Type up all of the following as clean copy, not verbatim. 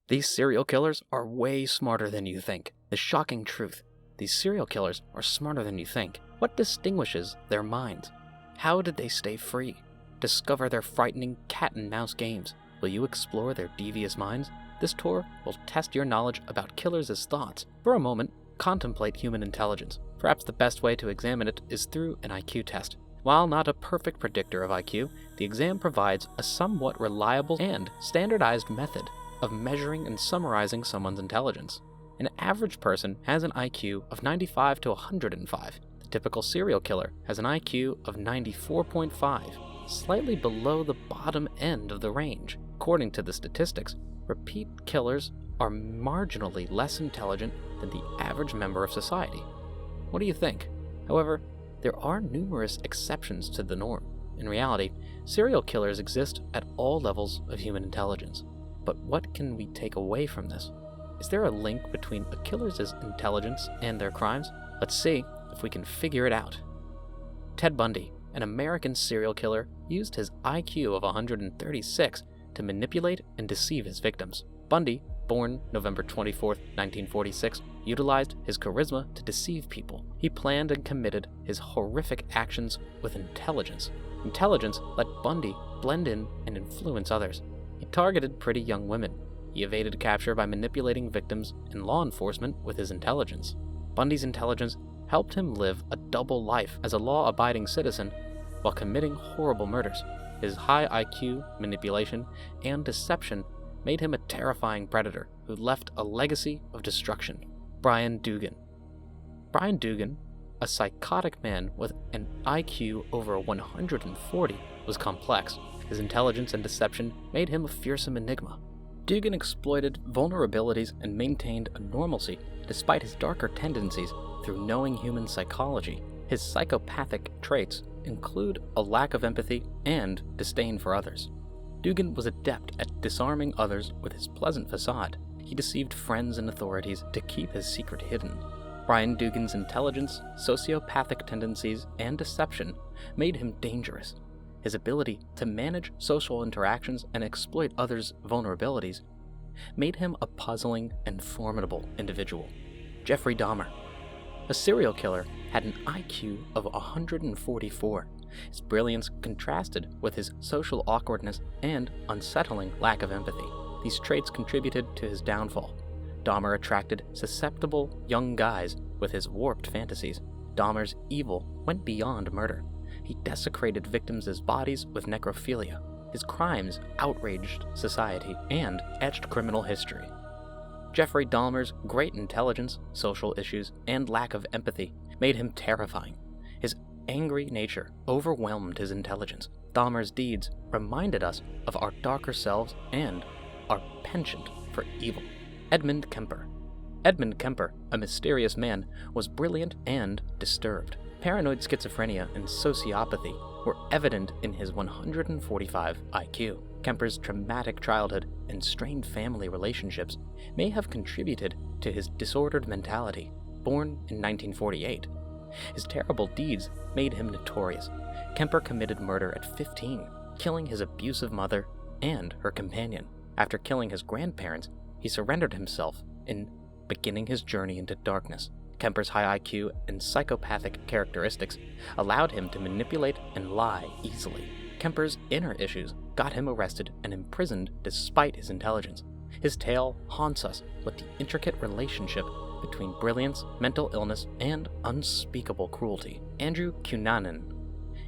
These serial killers are way smarter than you think. The shocking truth. These serial killers are smarter than you think. What distinguishes their minds? How did they stay free? Discover their frightening cat and mouse games. Will you explore their devious minds? This tour will test your knowledge about killers' thoughts. For a moment, contemplate human intelligence. Perhaps the best way to examine it is through an IQ test. While not a perfect predictor of IQ, the exam provides a somewhat reliable and standardized method of measuring and summarizing someone's intelligence. An average person has an IQ of 95 to 105. The typical serial killer has an IQ of 94.5, slightly below the bottom end of the range. According to the statistics, repeat killers are marginally less intelligent than the average member of society. What do you think? However, there are numerous exceptions to the norm. In reality, serial killers exist at all levels of human intelligence. But what can we take away from this? Is there a link between a killer's intelligence and their crimes? Let's see if we can figure it out. Ted Bundy, an American serial killer, used his IQ of 136 to manipulate and deceive his victims. Bundy, born November 24, 1946, utilized his charisma to deceive people. He planned and committed his horrific actions with intelligence. Intelligence let Bundy blend in and influence others. He targeted pretty young women. He evaded capture by manipulating victims and law enforcement with his intelligence. Bundy's intelligence helped him live a double life as a law-abiding citizen while committing horrible murders. His high IQ, manipulation, and deception made him a terrifying predator who left a legacy of destruction. Brian Dugan. Brian Dugan, a psychotic man with an IQ over 140, was complex. His intelligence and deception made him a fearsome enigma. Dugan exploited vulnerabilities and maintained a normalcy despite his darker tendencies through knowing human psychology. His psychopathic traits include a lack of empathy and disdain for others. Dugan was adept at disarming others with his pleasant facade. He deceived friends and authorities to keep his secret hidden. Brian Dugan's intelligence, sociopathic tendencies, and deception made him dangerous. His ability to manage social interactions and exploit others' vulnerabilities made him a puzzling and formidable individual. Jeffrey Dahmer. A serial killer had an IQ of 144. His brilliance contrasted with his social awkwardness and unsettling lack of empathy. These traits contributed to his downfall. Dahmer attracted susceptible young guys with his warped fantasies. Dahmer's evil went beyond murder. He desecrated victims' bodies with necrophilia. His crimes outraged society and etched criminal history. Jeffrey Dahmer's great intelligence, social issues, and lack of empathy made him terrifying. His angry nature overwhelmed his intelligence. Dahmer's deeds reminded us of our darker selves and our penchant for evil. Edmund Kemper. Edmund Kemper, a mysterious man, was brilliant and disturbed. Paranoid schizophrenia and sociopathy were evident in his 145 IQ. Kemper's traumatic childhood and strained family relationships may have contributed to his disordered mentality. Born in 1948, his terrible deeds made him notorious. Kemper committed murder at 15, killing his abusive mother and her companion. After killing his grandparents, he surrendered himself in beginning his journey into darkness. Kemper's high IQ and psychopathic characteristics allowed him to manipulate and lie easily. Kemper's inner issues got him arrested and imprisoned despite his intelligence. His tale haunts us with the intricate relationship between brilliance, mental illness, and unspeakable cruelty. Andrew Cunanan.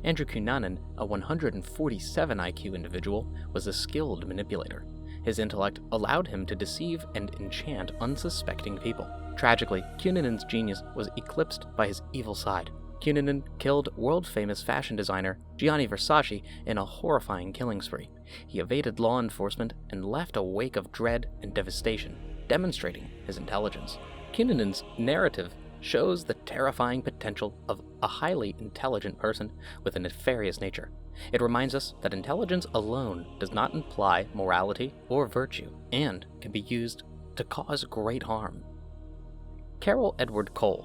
Andrew Cunanan, a 147 IQ individual, was a skilled manipulator. His intellect allowed him to deceive and enchant unsuspecting people. Tragically, Cunanan's genius was eclipsed by his evil side. Cunanan killed world-famous fashion designer Gianni Versace in a horrifying killing spree. He evaded law enforcement and left a wake of dread and devastation, demonstrating his intelligence. Cunanan's narrative shows the terrifying potential of a highly intelligent person with a nefarious nature. It reminds us that intelligence alone does not imply morality or virtue, and can be used to cause great harm. Carroll Edward Cole.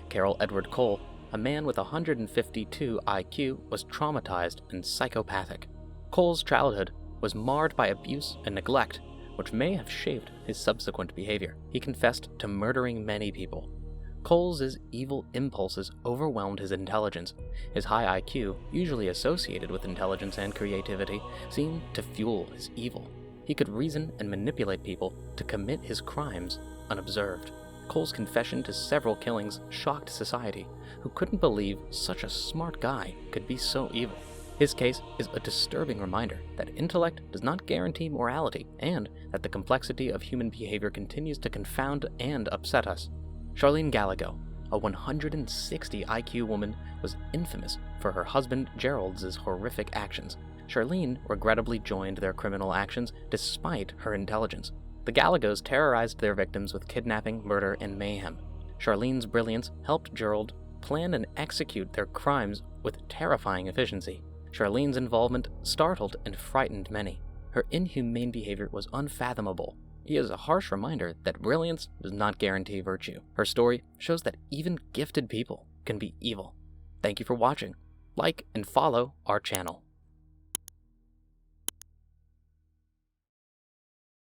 Carroll Edward Cole, a man with 152 IQ, was traumatized and psychopathic. Cole's childhood was marred by abuse and neglect, which may have shaped his subsequent behavior. He confessed to murdering many people. Coles' evil impulses overwhelmed his intelligence. His high IQ, usually associated with intelligence and creativity, seemed to fuel his evil. He could reason and manipulate people to commit his crimes unobserved. Coles' confession to several killings shocked society, who couldn't believe such a smart guy could be so evil. His case is a disturbing reminder that intellect does not guarantee morality, and that the complexity of human behavior continues to confound and upset us. Charlene Galago, a 160 IQ woman, was infamous for her husband Gerald's horrific actions. Charlene regrettably joined their criminal actions despite her intelligence. The Galagos terrorized their victims with kidnapping, murder, and mayhem. Charlene's brilliance helped Gerald plan and execute their crimes with terrifying efficiency. Charlene's involvement startled and frightened many. Her inhumane behavior was unfathomable. He is a harsh reminder that brilliance does not guarantee virtue. Her story shows that even gifted people can be evil. Thank you for watching. Like and follow our channel.